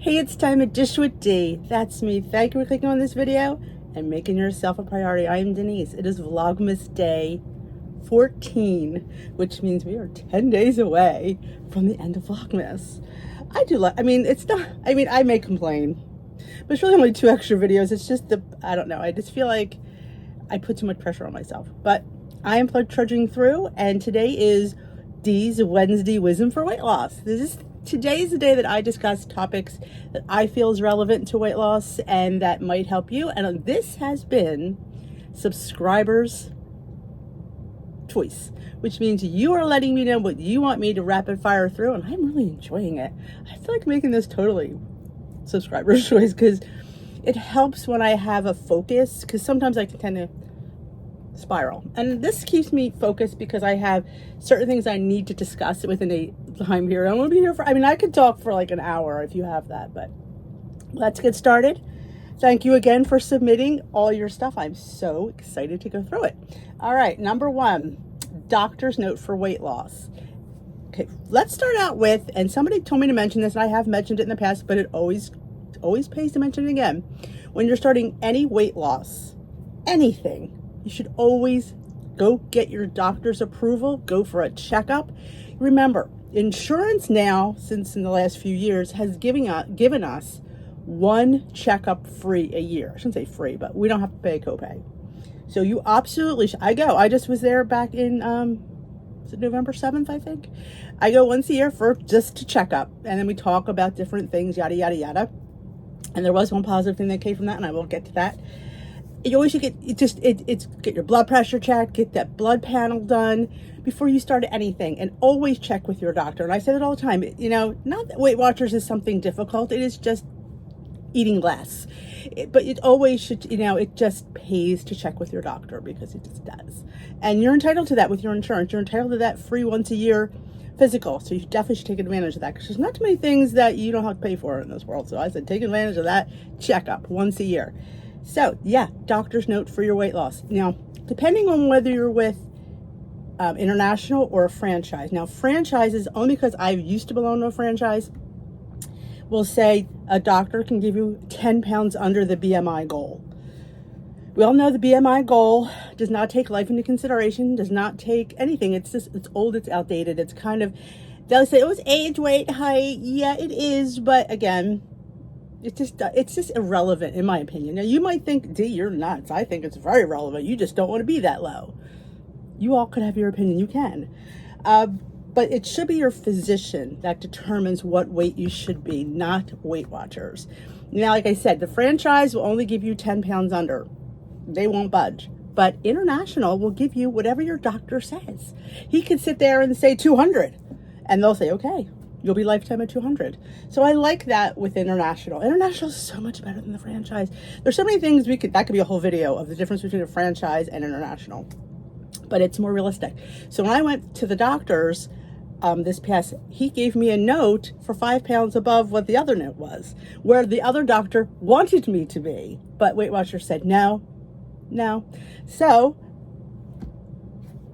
Hey, it's time to dish with D. That's me. Thank you for clicking on this video and making yourself a priority. I am Denise. It is Vlogmas Day 14, which means we are 10 days away from the end of Vlogmas. I may complain, but it's really only 2 extra videos. It's just I don't know. I just feel like I put too much pressure on myself. But I am trudging through, and today is D's Wednesday Wisdom for Weight Loss. Today is the day that I discuss topics that I feel is relevant to weight loss and that might help you. And this has been subscribers' choice, which means you are letting me know what you want me to rapid fire through, and I'm really enjoying it. I feel like making this totally subscribers' choice because it helps when I have a focus, because sometimes I can tend to spiral, and this keeps me focused because I have certain things I need to discuss within a time period. I'm going to be here I could talk for like an hour if you have that, but let's get started. Thank you again for submitting all your stuff. I'm so excited to go through it. All right, number 1, doctor's note for weight loss. Okay, let's start out with, and somebody told me to mention this, and I have mentioned it in the past, but it always pays to mention it again. When you're starting any weight loss, anything, you should always go get your doctor's approval, go for a checkup. Remember, insurance now, since in the last few years, has given us 1 checkup free a year. I shouldn't say free, but we don't have to pay a copay. So you absolutely should. I just was there back in, is it November 7th, I think? I go once a year for just to check up, and then we talk about different things, yada, yada, yada. And there was one positive thing that came from that, and I will get to that. You always should get your blood pressure checked, get that blood panel done before you start anything, and always check with your doctor. And I say that all the time. Not that Weight Watchers is something difficult. It is just eating less. But it always should, it just pays to check with your doctor, because it just does. And you're entitled to that with your insurance. You're entitled to that free once a year physical. So you definitely should take advantage of that, because there's not too many things that you don't have to pay for in this world. So I said, take advantage of that checkup once a year. So yeah, doctor's note for your weight loss. Now, depending on whether you're with international or a franchise. Now, franchises, only because I used to belong to a franchise, will say a doctor can give you 10 pounds under the BMI goal. We all know the BMI goal does not take life into consideration, does not take anything. It's old, it's outdated. It's kind of, they'll say, oh, it's age, weight, height. Yeah, it is. But again, it's just irrelevant, in my opinion. Now, you might think, D, you're nuts. I think it's very relevant. You just don't want to be that low. You all could have your opinion. You can. But it should be your physician that determines what weight you should be, not Weight Watchers. Now, like I said, the franchise will only give you 10 pounds under. They won't budge. But international will give you whatever your doctor says. He could sit there and say 200, and they'll say, okay, you'll be lifetime at 200. So I like that with international. International is so much better than the franchise. There's so many things that could be a whole video of the difference between a franchise and international, but it's more realistic. So when I went to the doctor's he gave me a note for 5 pounds above what the other note was, where the other doctor wanted me to be, but Weight Watchers said no. So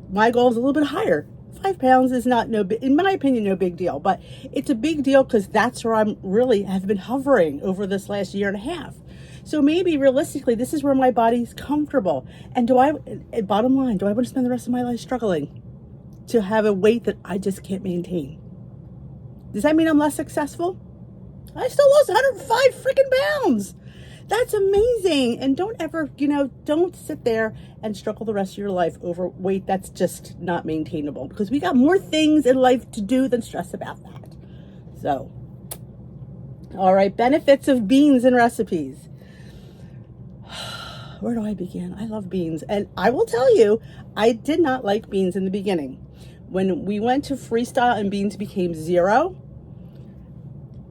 my goal is a little bit higher. 5 pounds is not in my opinion, no big deal, but it's a big deal because that's where I'm really have been hovering over this last year and a half. So maybe realistically, this is where my body's comfortable. And bottom line, do I want to spend the rest of my life struggling to have a weight that I just can't maintain? Does that mean I'm less successful? I still lost 105 freaking pounds. That's amazing. And don't ever, don't sit there and struggle the rest of your life over weight that's just not maintainable, because we got more things in life to do than stress about that. So, all right, benefits of beans and recipes. Where do I begin? I love beans. And I will tell you, I did not like beans in the beginning. When we went to freestyle and beans became 0,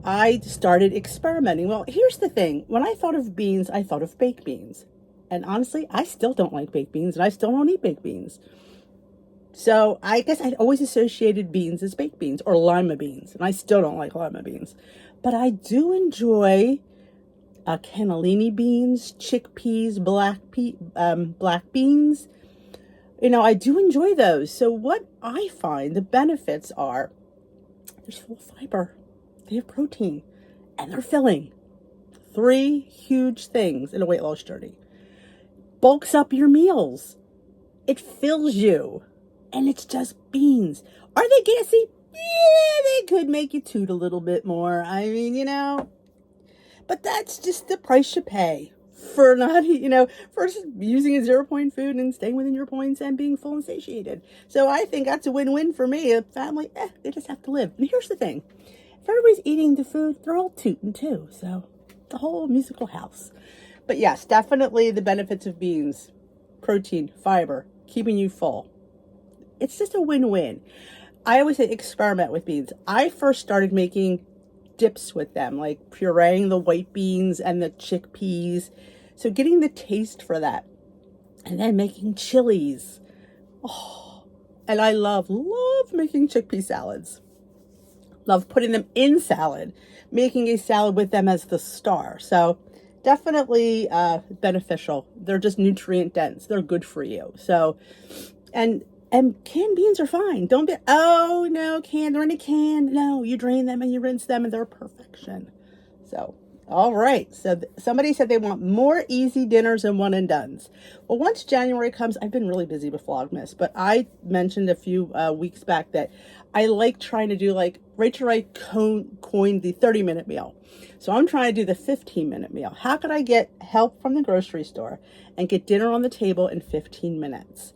I started experimenting. Well, here's the thing. When I thought of beans, I thought of baked beans. And honestly, I still don't like baked beans, and I still don't eat baked beans. So I guess I'd always associated beans as baked beans or lima beans, and I still don't like lima beans. But I do enjoy cannellini beans, chickpeas, black beans. I do enjoy those. So what I find the benefits are, there's full fiber. They have protein. and they're filling. 3 huge things in a weight loss journey. Bulks up your meals. It fills you. And it's just beans. Are they gassy? Yeah, they could make you toot a little bit more. I mean, but that's just the price you pay for not, for just using a 0-point food and staying within your points and being full and satiated. So I think that's a win-win for me. A family, they just have to live. And here's the thing. If everybody's eating the food, they're all tooting too. So the whole musical house. But yes, definitely the benefits of beans. Protein, fiber, keeping you full. It's just a win-win. I always say experiment with beans. I first started making dips with them, like pureeing the white beans and the chickpeas. So getting the taste for that. And then making chilies. Oh, and I love making chickpea salads. Love putting them in salad, making a salad with them as the star. So definitely beneficial. They're just nutrient dense. They're good for you. So, and canned beans are fine. Don't be, oh no, they're in a can. No, you drain them and you rinse them and they're perfection. So, all right. So somebody said they want more easy dinners and one and dones. Well, once January comes, I've been really busy with Vlogmas, but I mentioned a few weeks back that I like trying to do, like Rachel Wright coined the 30-minute meal. So I'm trying to do the 15-minute meal. How could I get help from the grocery store and get dinner on the table in 15 minutes?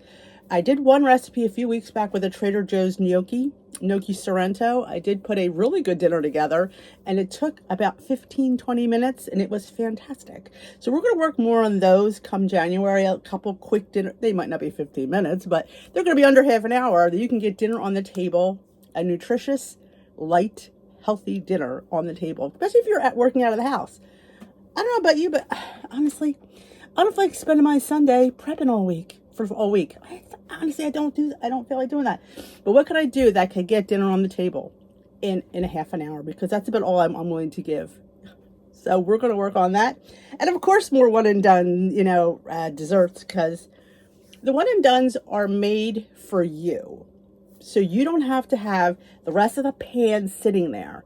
I did one recipe a few weeks back with a Trader Joe's gnocchi Sorrento. I did put a really good dinner together, and it took about 15-20 minutes, and it was fantastic. So we're going to work more on those come January. A couple quick dinner. They might not be 15 minutes, but they're going to be under half an hour. That you can get dinner on the table, a nutritious, light, healthy dinner on the table, especially if you're working out of the house. I don't know about you, but honestly, I don't feel like spending my Sunday prepping all week. Honestly, I don't feel like doing that. But what could I do that could get dinner on the table in a half an hour? Because that's about all I'm willing to give. So we're going to work on that. And of course, more one and done, desserts, because the one and dones are made for you. So you don't have to have the rest of the pan sitting there,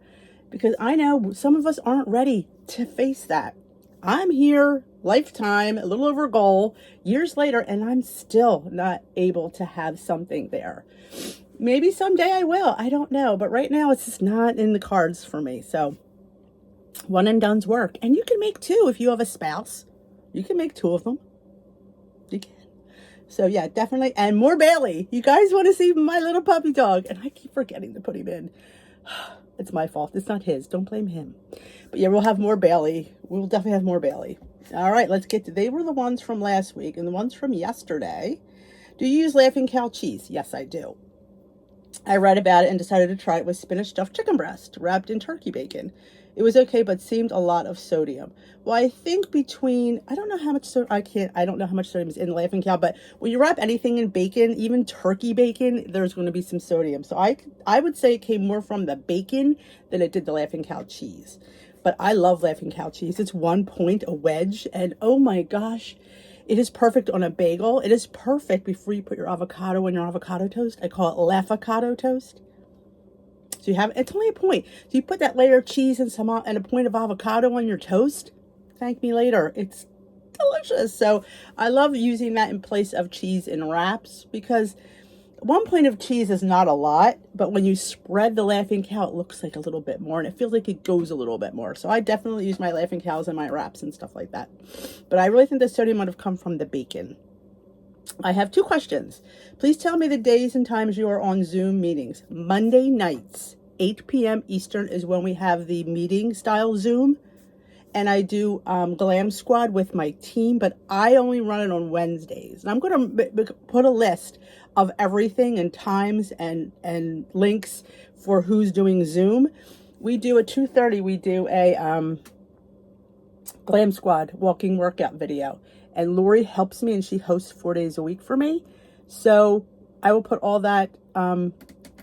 because I know some of us aren't ready to face that. I'm here, lifetime, a little over goal, years later, and I'm still not able to have something there. Maybe someday I will. I don't know. But right now, it's just not in the cards for me. So one and done's work. And you can make 2 if you have a spouse. You can make 2 of them. You can. So yeah, definitely. And more Bailey. You guys want to see my little puppy dog. And I keep forgetting to put him in. It's my fault. It's not his. Don't blame him. But yeah, we'll have more Bailey. We'll definitely have more Bailey. All right, let's get to, they were the ones from last week and the ones from yesterday. Do you use Laughing Cow cheese? Yes, I do. I read about it and decided to try it with spinach stuffed chicken breast wrapped in turkey bacon. It was okay, but seemed a lot of sodium. Well, I think I don't know how much sodium is in Laughing Cow, but when you wrap anything in bacon, even turkey bacon, there's going to be some sodium. So I would say it came more from the bacon than it did the Laughing Cow cheese. But I love Laughing Cow cheese. It's 1 point a wedge, and oh my gosh, it is perfect on a bagel. It is perfect before you put your avocado on your avocado toast. I call it Laffacado toast. So it's only a point. So you put that layer of cheese and a point of avocado on your toast. Thank me later. It's delicious. So I love using that in place of cheese in wraps, because 1 point of cheese is not a lot, but when you spread the Laughing Cow, it looks like a little bit more, and it feels like it goes a little bit more. So I definitely use my Laughing Cows in my wraps and stuff like that. But I really think the sodium might have come from the bacon. I have 2 questions. Please tell me the days and times you are on Zoom meetings. Monday nights, 8 p.m. Eastern is when we have the meeting style Zoom. And I do Glam Squad with my team, but I only run it on Wednesdays. And I'm going to put a list of everything and times and links for who's doing Zoom. We do at 2:30, we do a Glam Squad walking workout video. And Lori helps me, and she hosts 4 days a week for me. So I will put all that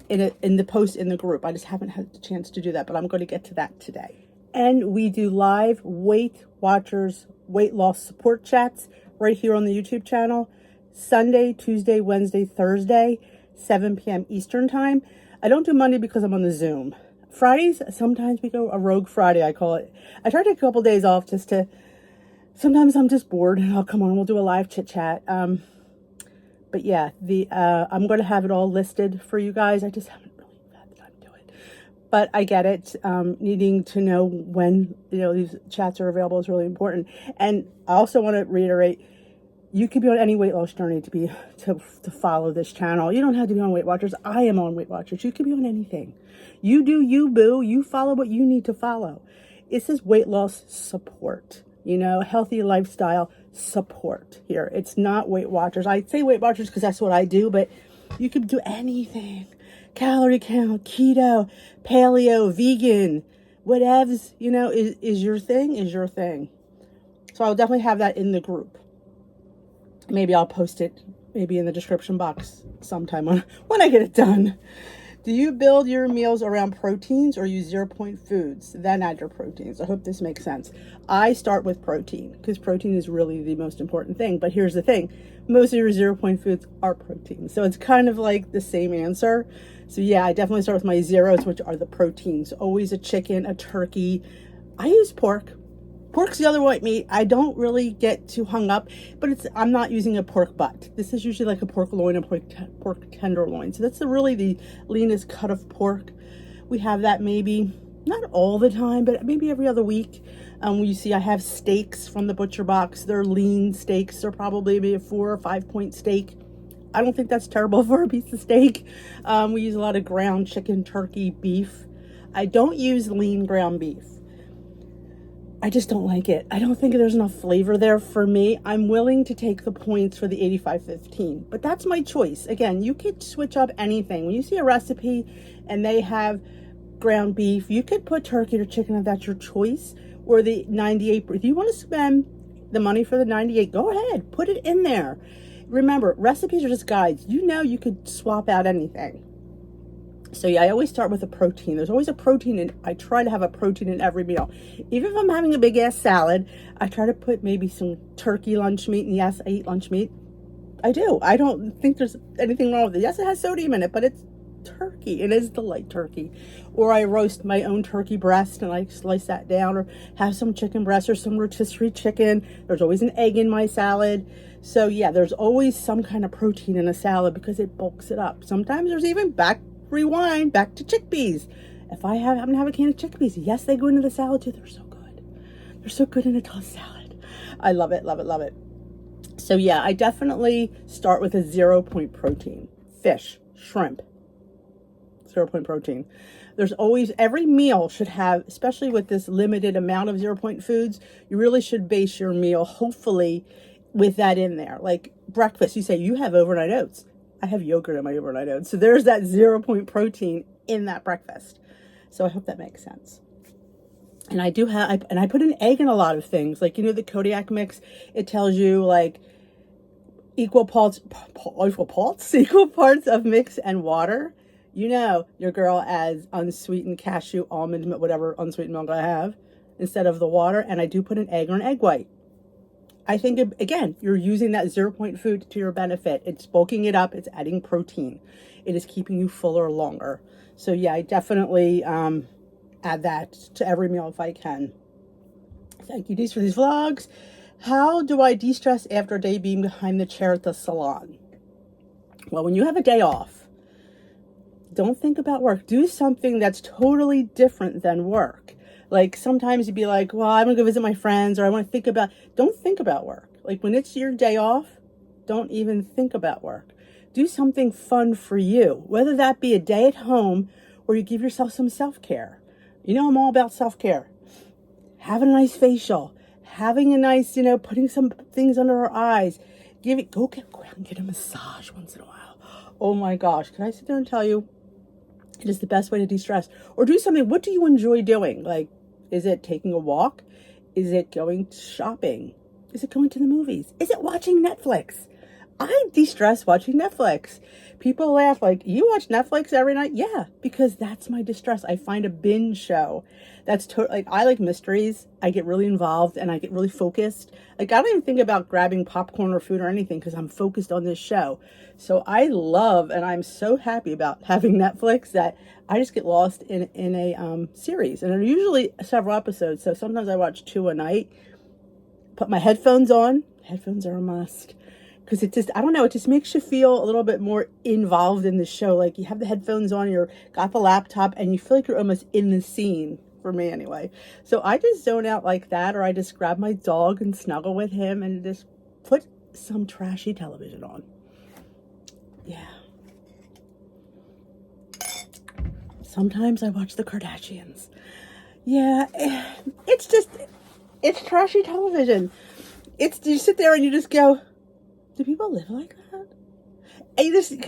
in the post in the group. I just haven't had the chance to do that, but I'm going to get to that today. And we do live Weight Watchers weight loss support chats right here on the YouTube channel. Sunday, Tuesday, Wednesday, Thursday, 7 p.m. Eastern time. I don't do Monday because I'm on the Zoom. Fridays, sometimes we go a rogue Friday, I call it. I try to take a couple days off just to, sometimes I'm just bored and I'll come on, we'll do a live chit chat. But yeah, I'm going to have it all listed for you guys. I just haven't really had the time to do it. But I get it. Needing to know when, these chats are available is really important. And I also want to reiterate, you could be on any weight loss journey to follow this channel. You don't have to be on Weight Watchers. I am on Weight Watchers. You could be on anything. You do you, boo. You follow what you need to follow. It says weight loss support. Healthy lifestyle support here. It's not Weight Watchers. I say Weight Watchers because that's what I do, but you could do anything. Calorie count, keto, paleo, vegan, whatevs, is your thing, is your thing. So I'll definitely have that in the group. Maybe I'll post it maybe in the description box sometime when I get it done. Do you build your meals around proteins or use 0-point foods, then add your proteins? I hope this makes sense. I start with protein because protein is really the most important thing. But here's the thing. Most of your 0-point foods are protein. So it's kind of like the same answer. So yeah, I definitely start with my zeros, which are the proteins. Always a chicken, a turkey. I use pork. Pork's the other white meat. I don't really get too hung up, but I'm not using a pork butt. This is usually like a pork loin, a pork tenderloin. So that's really the leanest cut of pork. We have that maybe, not all the time, but maybe every other week. You see I have steaks from the butcher box. They're lean steaks. They're probably maybe a 4 or 5 point steak. I don't think that's terrible for a piece of steak. We use a lot of ground chicken, turkey, beef. I don't use lean ground beef. I just don't like it. I don't think there's enough flavor there for me. I'm willing to take the points for the 85-15, but that's my choice. Again, you could switch up anything. When you see a recipe and they have ground beef, you could put turkey or chicken if that's your choice, or the 98. If you want to spend the money for the 98, go ahead, put it in there. Remember, recipes are just guides. You could swap out anything. So yeah, I always start with a protein. There's always a protein in, I try to have a protein in every meal. Even if I'm having a big ass salad, I try to put maybe some turkey lunch meat. And yes, I eat lunch meat. I do. I don't think there's anything wrong with it. Yes, it has sodium in it, but it's turkey. It is the light turkey. Or I roast my own turkey breast and I slice that down, or have some chicken breast or some rotisserie chicken. There's always an egg in my salad. So yeah, there's always some kind of protein in a salad because it bulks it up. Sometimes there's even rewind back to chickpeas. If I happen to have a can of chickpeas, yes, they go into the salad too. They're so good. They're so good in a tossed salad. I love it, love it, love it. So yeah, I definitely start with a 0-point protein. Fish, shrimp, 0-point protein. There's always, every meal should have, especially with this limited amount of 0-point foods, you really should base your meal, hopefully, with that in there. Like breakfast, you say you have overnight oats. I have yogurt in my overnight oats. So there's that 0-point protein in that breakfast. So I hope that makes sense. And I do have, and I put an egg in a lot of things. Like, the Kodiak mix, it tells you like equal parts of mix and water. Your girl adds unsweetened cashew, almond, whatever unsweetened milk I have instead of the water. And I do put an egg or an egg white. I think, again, you're using that 0-point food to your benefit. It's bulking it up. It's adding protein. It is keeping you fuller longer. So, yeah, I definitely add that to every meal if I can. Thank you, Dees, for these vlogs. How do I de-stress after a day being behind the chair at the salon? Well, when you have a day off, don't think about work. Do something that's totally different than work. Like sometimes you'd be like, well, I'm going to go visit my friends, or I want to think about, don't think about work. Like when it's your day off, don't even think about work. Do something fun for you, whether that be a day at home or you give yourself some self-care. I'm all about self-care. Having a nice facial, having a nice, putting some things under our eyes. Go out and get a massage once in a while. Oh my gosh. Can I sit there and tell you, it is the best way to de-stress. Or do something. What do you enjoy doing? Like, is it taking a walk? Is it going shopping? Is it going to the movies? Is it watching Netflix? I de-stress watching Netflix. People laugh like, you watch Netflix every night? Yeah, because that's my distress. I find a binge show. That's like, I like mysteries. I get really involved and I get really focused. Like, I don't even think about grabbing popcorn or food or anything because I'm focused on this show. So I love, and I'm so happy about having Netflix that I just get lost in a series. And they're usually several episodes. So sometimes I watch 2 a night. Put my headphones on. Headphones are a must. Because it just, I don't know, it just makes you feel a little bit more involved in the show. Like you have the headphones on, you're got the laptop, and you feel like you're almost in the scene, for me anyway. So I just zone out like that, or I just grab my dog and snuggle with him and just put some trashy television on. Yeah. Sometimes I watch the Kardashians. Yeah, it's just, it's trashy television. It's, you sit there and you just go, do people live like that? And you just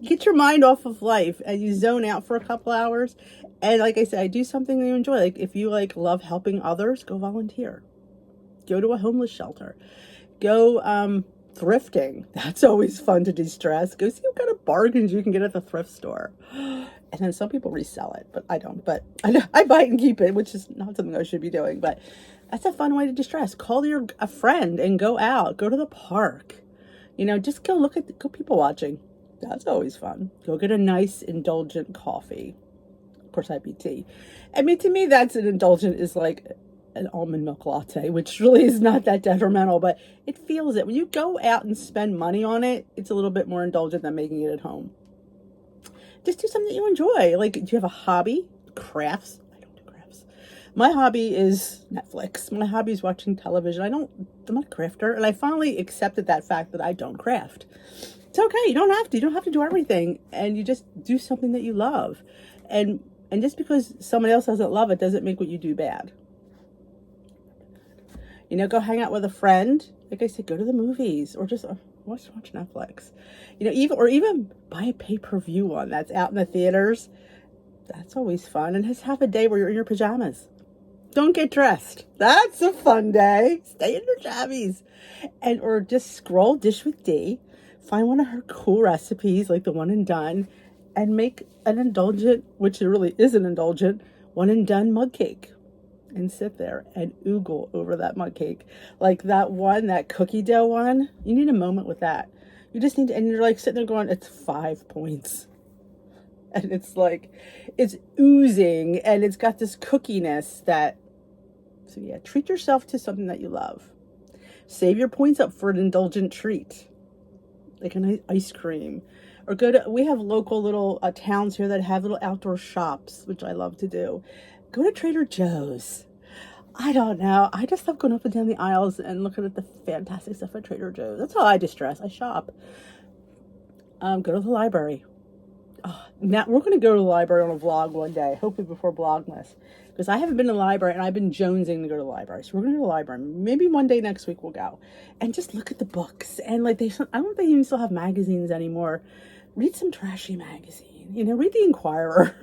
get your mind off of life and you zone out for a couple hours. And like I said, I do something that you enjoy. Like if you like love helping others, go volunteer. Go to a homeless shelter. Go thrifting. That's always fun to de-stress. Go see what kind of bargains you can get at the thrift store. And then some people resell it, but I don't. But I buy it and keep it, which is not something I should be doing. But that's a fun way to de-stress. Call a friend and go out. Go to the park. You know, just go go people watching. That's always fun. Go get a nice indulgent coffee. Of course, I'd be tea. I mean, to me, that's an indulgent is like an almond milk latte, which really is not that detrimental, but it feels it. When you go out and spend money on it, it's a little bit more indulgent than making it at home. Just do something that you enjoy. Like, do you have a hobby? Crafts? I don't do crafts. My hobby is Netflix. My hobby is watching television. I'm not a crafter, and I finally accepted that fact that I don't craft. It's okay. You don't have to. You don't have to do everything, and you just do something that you love. And just because somebody else doesn't love it doesn't make what you do bad. You know, go hang out with a friend. Like I said, go to the movies or just watch Netflix. You know, even buy a pay-per-view one that's out in the theaters. That's always fun. And just have a day where you're in your pajamas. Don't get dressed. That's a fun day. Stay in your jammies. Or just scroll Dish with D. Find one of her cool recipes, like the one and done, and make an indulgent, which it really is an indulgent, one and done mug cake. And sit there and oogle over that mug cake. Like that cookie dough one. You need a moment with that. You just need to, and you're like sitting there going, it's 5 points. And it's like, it's oozing and it's got this cookiness that, so yeah, treat yourself to something that you love. Save your points up for an indulgent treat. Like an ice cream. Or we have local little towns here that have little outdoor shops, which I love to do. Go to Trader Joe's. I don't know. I just love going up and down the aisles and looking at the fantastic stuff at Trader Joe's. That's how I distress. I shop. Go to the library. Oh, now we're going to go to the library on a vlog one day, hopefully before Vlogmas, because I haven't been to the library and I've been jonesing to go to the library. So we're going to go to the library. Maybe one day next week we'll go and just look at the books. And like I don't know if they even still have magazines anymore. Read some trashy magazine. You know, read the Inquirer.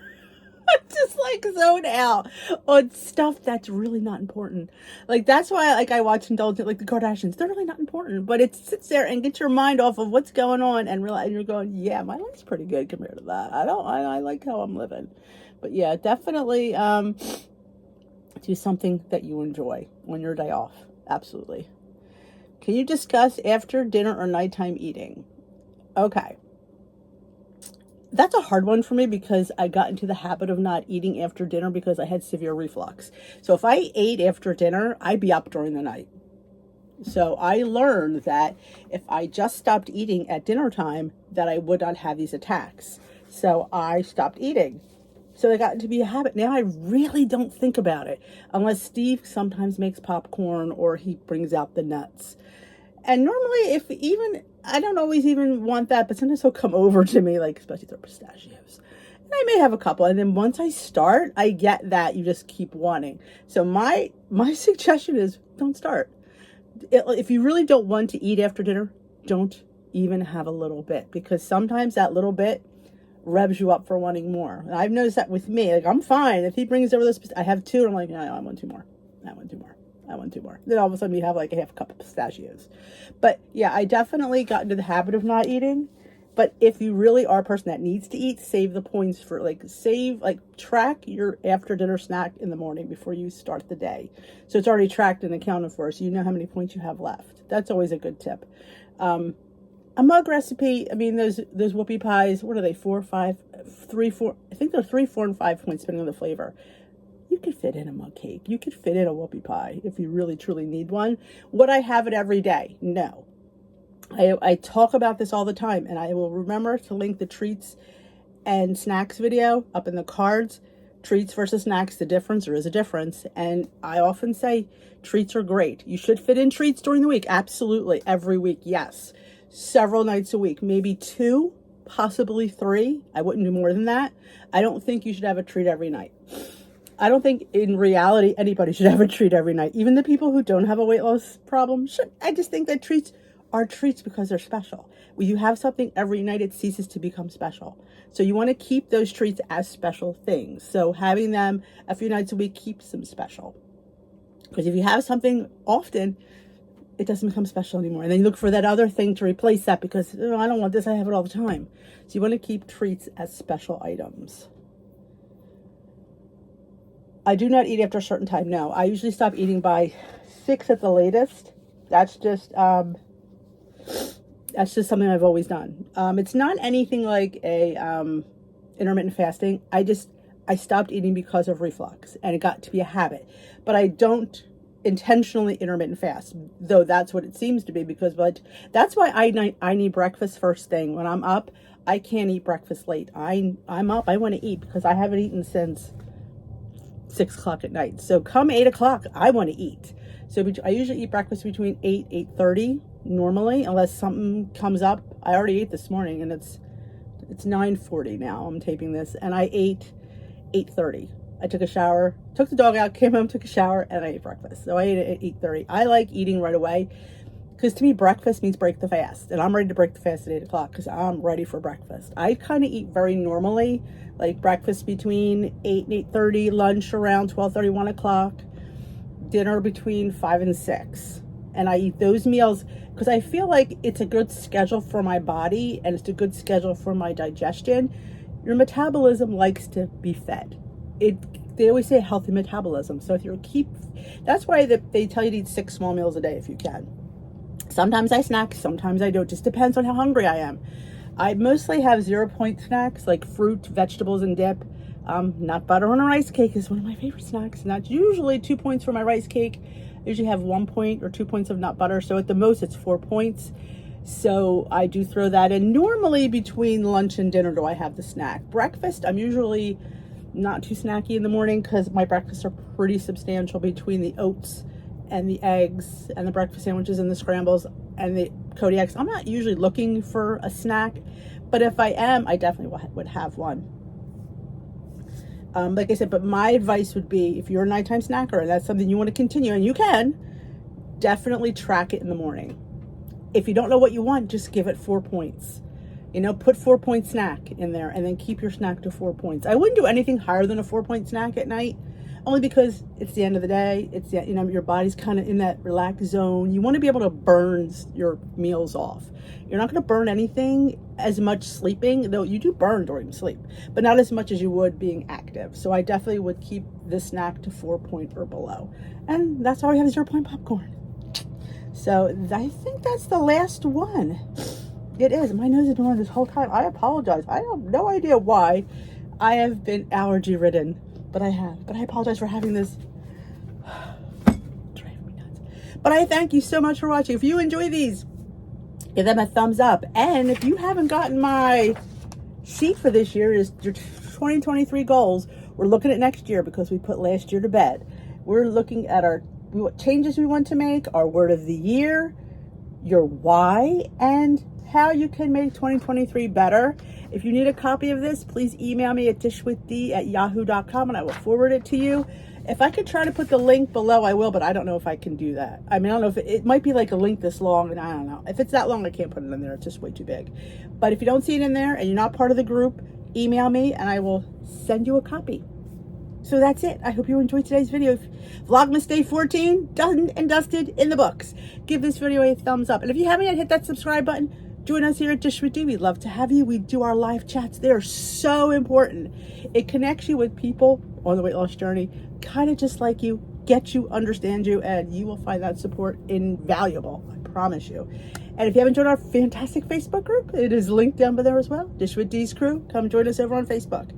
Just like zone out on stuff that's really not important. Like that's why I watch indulgent, like the Kardashians. They're really not important, but it sits there and gets your mind off of what's going on and realize you're going, yeah, my life's pretty good compared to that. I like how I'm living. But yeah, definitely do something that you enjoy on your day off. Absolutely. Can you discuss after dinner or nighttime eating? Okay. That's a hard one for me because I got into the habit of not eating after dinner because I had severe reflux. So if I ate after dinner, I'd be up during the night. So I learned that if I just stopped eating at dinner time, that I would not have these attacks. So I stopped eating. So it got to be a habit. Now I really don't think about it unless Steve sometimes makes popcorn or he brings out the nuts. And normally I don't always even want that, but sometimes he'll come over to me, like, especially if they're pistachios. And I may have a couple. And then once I start, I get that you just keep wanting. So my suggestion is don't start. If you really don't want to eat after dinner, don't even have a little bit. Because sometimes that little bit revs you up for wanting more. And I've noticed that with me. Like, I'm fine. If he brings over this, I have 2, and I'm like, no, I want 2 more. I want 2 more. I want 2 more. Then all of a sudden you have like a half a cup of pistachios. But yeah, I definitely got into the habit of not eating. But if you really are a person that needs to eat, save the points for track your after dinner snack in the morning before you start the day. So it's already tracked and accounted for, so you know how many points you have left. That's always a good tip. A mug recipe, I mean, those whoopie pies, what are they, 4, 5, 3, 4, I think they're 3, 4, and 5 points depending on the flavor. You could fit in a mug cake. You could fit in a whoopie pie if you really truly need one. Would I have it every day? No. I talk about this all the time, and I will remember to link the treats and snacks video up in the cards. Treats versus snacks, the difference, there is a difference. And I often say treats are great. You should fit in treats during the week. Absolutely. Every week, yes. Several nights a week, maybe 2, possibly 3. I wouldn't do more than that. I don't think you should have a treat every night. I don't think in reality anybody should have a treat every night. Even the people who don't have a weight loss problem should. I just think that treats are treats because they're special. When you have something every night, it ceases to become special. So you want to keep those treats as special things. So having them a few nights a week keeps them special. Because if you have something often, it doesn't become special anymore. And then you look for that other thing to replace that because, oh, I don't want this, I have it all the time. So you want to keep treats as special items. I do not eat after a certain time. No, I usually stop eating by 6 at the latest. That's just something I've always done. It's not anything like a intermittent fasting. I stopped eating because of reflux, and it got to be a habit. But I don't intentionally intermittent fast, though that's what it seems to be, because that's why I need breakfast first thing. When I'm up, I can't eat breakfast late. I'm up, I want to eat because I haven't eaten since 6 o'clock at night. So come 8 o'clock, I want to eat. So I usually eat breakfast between 8:30 normally, unless something comes up. I already ate this morning, and it's 9:40 now. I'm taping this, and I ate 8:30. I took a shower, took the dog out, came home, took a shower, and I ate breakfast. So I ate at 8:30. I like eating right away because to me, breakfast means break the fast, and I'm ready to break the fast at 8 o'clock because I'm ready for breakfast. I kind of eat very normally, like breakfast between 8 and 8:30, lunch around 12:30, 1 o'clock, dinner between 5 and 6. And I eat those meals because I feel like it's a good schedule for my body and it's a good schedule for my digestion. Your metabolism likes to be fed. They always say healthy metabolism. So that's why they tell you to eat 6 small meals a day if you can. Sometimes I snack, sometimes I don't. It just depends on how hungry I am. I mostly have 0-point snacks like fruit, vegetables, and dip. Nut butter on a rice cake is one of my favorite snacks. And that's usually 2 points for my rice cake. I usually have 1 point or 2 points of nut butter. So at the most, it's 4 points. So I do throw that in. Normally between lunch and dinner do I have the snack. Breakfast, I'm usually not too snacky in the morning because my breakfasts are pretty substantial between the oats and the eggs and the breakfast sandwiches and the scrambles and the Kodiaks. I'm not usually looking for a snack, but if I am, I definitely would have one. Like I said, but my advice would be if you're a nighttime snacker and that's something you want to continue, and you can, definitely track it in the morning. If you don't know what you want, just give it 4 points. Put 4-point snack in there and then keep your snack to 4 points. I wouldn't do anything higher than a 4-point snack at night, only because it's the end of the day. It's your body's kind of in that relaxed zone. You want to be able to burn your meals off. You're not going to burn anything as much sleeping, though you do burn during sleep, but not as much as you would being active. So I definitely would keep the snack to 4-point or below. And that's why we have 0-point popcorn. So I think that's the last one. It is. My nose has been running this whole time. I apologize. I have no idea why I have been allergy ridden, but I have. But I apologize for having this. Driving me nuts. But I thank you so much for watching. If you enjoy these, give them a thumbs up. And if you haven't gotten my sheet for this year, is your 2023 goals. We're looking at next year because we put last year to bed. We're looking at what changes we want to make, our word of the year, your why, and how you can make 2023 better. If you need a copy of this, please email me at dishwithdee@yahoo.com and I will forward it to you. If I could try to put the link below, I will, but I don't know if I can do that. I mean, I don't know if it might be like a link this long, and I don't know. If it's that long, I can't put it in there. It's just way too big. But if you don't see it in there and you're not part of the group, email me and I will send you a copy. So that's it. I hope you enjoyed today's video. Vlogmas Day 14, done and dusted, in the books. Give this video a thumbs up. And if you haven't yet, hit that subscribe button. Join us here at Dish with D. We'd love to have you. We do our live chats. They are so important. It connects you with people on the weight loss journey, kind of just like you, gets you, understands you, and you will find that support invaluable. I promise you. And if you haven't joined our fantastic Facebook group, it is linked down below as well. Dish with D's crew. Come join us over on Facebook.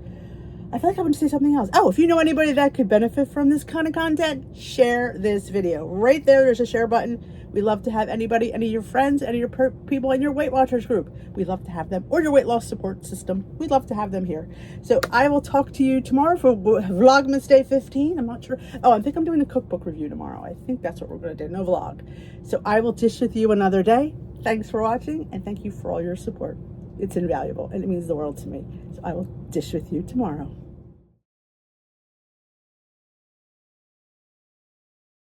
I feel like I want to say something else. Oh, if you know anybody that could benefit from this kind of content, share this video. Right there's a share button. We love to have anybody, any of your friends, any of your people in your Weight Watchers group. We'd love to have them, or your weight loss support system. We'd love to have them here. So I will talk to you tomorrow for Vlogmas Day 15. I'm not sure. Oh, I think I'm doing the cookbook review tomorrow. I think that's what we're going to do. No vlog. So I will dish with you another day. Thanks for watching, and thank you for all your support. It's invaluable, and it means the world to me. So I will dish with you tomorrow.